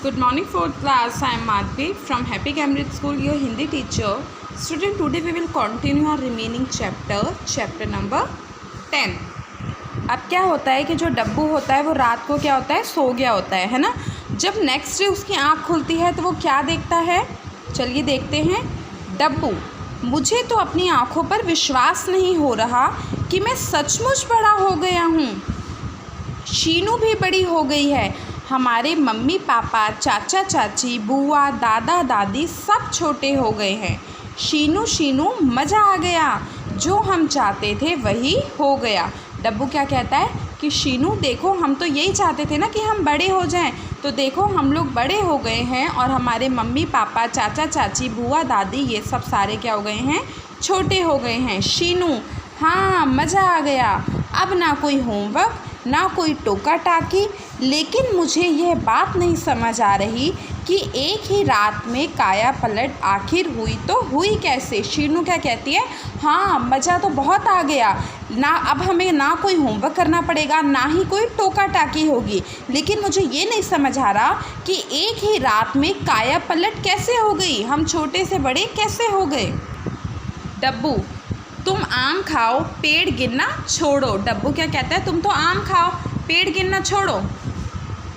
Good morning, fourth class. I am Madhvi from Happy Cambridge School, your Hindi teacher. Student, today we will continue our remaining chapter number 10. अब क्या होता है कि जो डब्बू होता है वो रात को क्या होता है, सो गया होता है ना। जब नेक्स्ट डे उसकी आँख खुलती है तो वो क्या देखता है, चलिए देखते हैं। डब्बू, मुझे तो अपनी आँखों पर विश्वास नहीं हो रहा कि मैं सचमुच बड़ा हो गया हूँ। शीनू भी बड़ी हो गई है। हमारे मम्मी पापा, चाचा चाची, बुआ, दादा दादी सब छोटे हो गए हैं। शीनू मज़ा आ गया, जो हम चाहते थे वही हो गया। डब्बू क्या कहता है कि शीनू देखो, हम तो यही चाहते थे ना कि हम बड़े हो जाएं, तो देखो हम लोग बड़े हो गए हैं और हमारे मम्मी पापा, चाचा चाची, बुआ दादी ये सब सारे क्या हो गए हैं, छोटे हो गए हैं। शीनू, हाँ मज़ा आ गया, अब ना कोई होमवर्क ना कोई टोका टाकी। लेकिन मुझे यह बात नहीं समझ आ रही कि एक ही रात में काया पलट आखिर हुई तो हुई कैसे। शीनू क्या कहती है, हाँ मज़ा तो बहुत आ गया ना, अब हमें ना कोई होमवर्क करना पड़ेगा ना ही कोई टोका टाकी होगी। लेकिन मुझे ये नहीं समझ आ रहा कि एक ही रात में काया पलट कैसे हो गई, हम छोटे से बड़े कैसे हो गए। डब्बू, तुम आम खाओ पेड़ गिनना छोड़ो। डब्बू क्या कहता है, तुम तो आम खाओ पेड़ गिनना छोड़ो।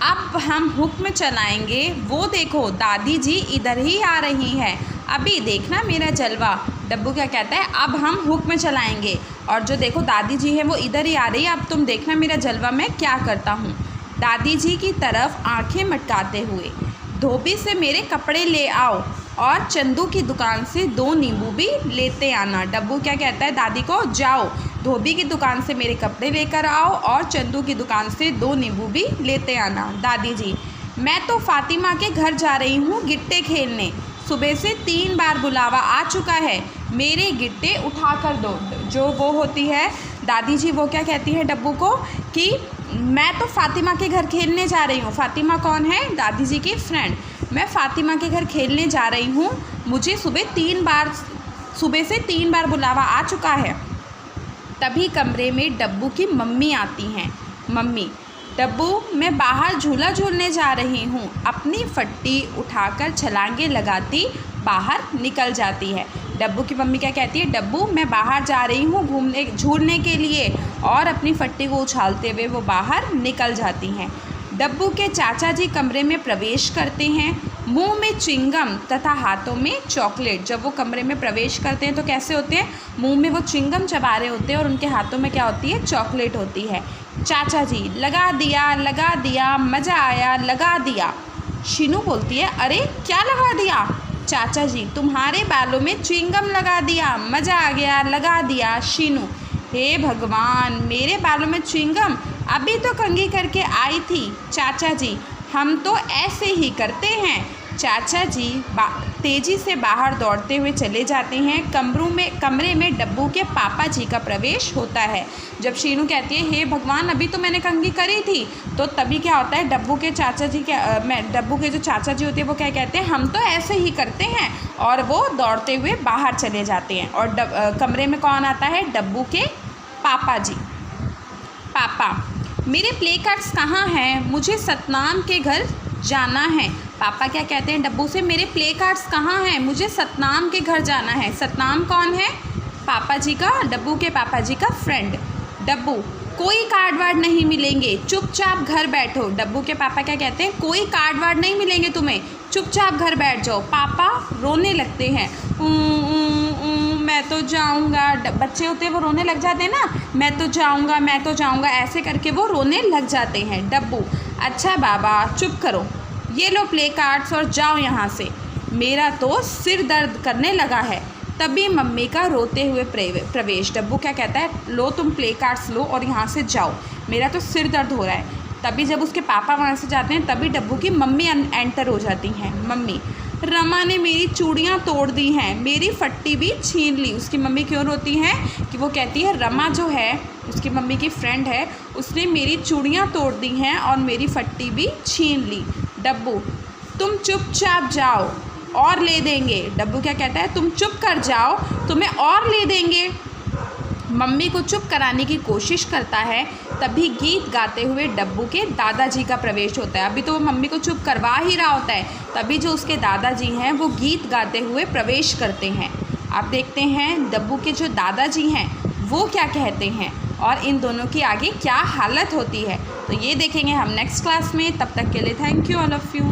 अब हम हुक्म चलाएंगे, वो देखो दादी जी इधर ही आ रही हैं, अभी देखना मेरा जलवा। डब्बू क्या कहता है, अब हम हुक्म चलाएंगे और जो देखो दादी जी है वो इधर ही आ रही है, अब तुम देखना मेरा जलवा मैं क्या करता हूँ। दादी जी की तरफ आंखें मटकाते हुए, धोबी से मेरे कपड़े ले आओ और चंदू की दुकान से 2 नींबू भी लेते आना। डब्बू क्या कहता है दादी को, जाओ धोबी की दुकान से मेरे कपड़े लेकर आओ और चंदू की दुकान से 2 नींबू भी लेते आना। दादी जी, मैं तो फातिमा के घर जा रही हूँ गिट्टे खेलने, सुबह से 3 बार बुलावा आ चुका है, मेरे गिट्टे उठा कर दो। जो वो होती है दादी जी, वो क्या कहती है डब्बू को कि मैं तो फातिमा के घर खेलने जा रही हूँ। फातिमा कौन है, दादी जी की फ्रेंड। मैं फातिमा के घर खेलने जा रही हूँ, मुझे सुबह से 3 बार बुलावा आ चुका है। तभी कमरे में डब्बू की मम्मी आती हैं। मम्मी, डब्बू मैं बाहर झूला झूलने जा रही हूँ। अपनी फट्टी उठाकर छलांगे लगाती बाहर निकल जाती है। डब्बू की मम्मी क्या कहती है, डब्बू मैं बाहर जा रही हूँ झूलने के लिए, और अपनी फट्टी को उछालते हुए वो बाहर निकल जाती हैं। डब्बू के चाचा जी कमरे में प्रवेश करते हैं, मुंह में च्युइंगम तथा हाथों में चॉकलेट। जब वो कमरे में प्रवेश करते हैं तो कैसे होते हैं, मुंह में वो च्युइंगम चबा रहे होते हैं और उनके हाथों में क्या होती है, चॉकलेट होती है। चाचा जी, लगा दिया मज़ा आया, लगा दिया। शीनू बोलती है, अरे क्या लगा दिया। चाचा जी, तुम्हारे बालों में च्युइंगम लगा दिया, मज़ा आ गया, लगा दिया। शीनू, हे भगवान, मेरे बालों में च्युइंगम, अभी तो कंघी करके आई थी। चाचा जी, हम तो ऐसे ही करते हैं। चाचा जी तेज़ी से बाहर दौड़ते हुए चले जाते हैं। कमरे में डब्बू के पापा जी का प्रवेश होता है। जब शीनू कहती है, हे भगवान अभी तो मैंने कंघी करी थी, तो तभी क्या होता है, डब्बू के जो चाचा जी होते हैं वो क्या कहते हैं, हम तो ऐसे ही करते हैं, और वो दौड़ते हुए बाहर चले जाते हैं। और कमरे में कौन आता है, डब्बू के पापा जी। पापा, मेरे प्ले कार्ड्स कहाँ हैं, मुझे सतनाम के घर जाना है। पापा क्या कहते हैं डब्बू से, मेरे प्ले कार्ड्स कहाँ हैं, मुझे सतनाम के घर जाना है। सतनाम कौन है, पापा जी का, डब्बू के पापा जी का फ्रेंड। डब्बू, कोई कार्ड वार्ड नहीं मिलेंगे, चुपचाप घर बैठो। डब्बू के पापा क्या कहते हैं, कोई कार्ड वार्ड नहीं मिलेंगे तुम्हें, चुपचाप घर बैठ जाओ। पापा रोने लगते हैं, मैं तो जाऊंगा। बच्चे होते हैं वो रोने लग जाते हैं ना, मैं तो जाऊंगा, ऐसे करके वो रोने लग जाते हैं। डब्बू, अच्छा बाबा चुप करो, ये लो प्ले कार्ड्स और जाओ यहाँ से, मेरा तो सिर दर्द करने लगा है। तभी मम्मी का रोते हुए प्रवेश। डब्बू क्या कहता है, लो तुम प्ले कार्ड्स लो और यहाँ से जाओ, मेरा तो सिर दर्द हो रहा है। तभी जब उसके पापा वहाँ से जाते हैं तभी डब्बू की मम्मी एंटर हो जाती हैं। मम्मी, रमा ने मेरी चूड़ियाँ तोड़ दी हैं, मेरी फट्टी भी छीन ली। उसकी मम्मी क्यों रोती हैं कि वो कहती है, रमा जो है उसकी मम्मी की फ्रेंड है, उसने मेरी चूड़ियाँ तोड़ दी हैं और मेरी फट्टी भी छीन ली। डब्बू, तुम चुपचाप जाओ और ले देंगे। डब्बू क्या कहता है, तुम चुप कर जाओ, तुम्हें और ले देंगे। मम्मी को चुप कराने की कोशिश करता है, तभी गीत गाते हुए डब्बू के दादाजी का प्रवेश होता है। अभी तो वो मम्मी को चुप करवा ही रहा होता है, तभी जो उसके दादाजी हैं वो गीत गाते हुए प्रवेश करते हैं। आप देखते हैं डब्बू के जो दादाजी हैं वो क्या कहते हैं और इन दोनों की आगे क्या हालत होती है, तो ये देखेंगे हम नेक्स्ट क्लास में। तब तक के लिए thank you all of you.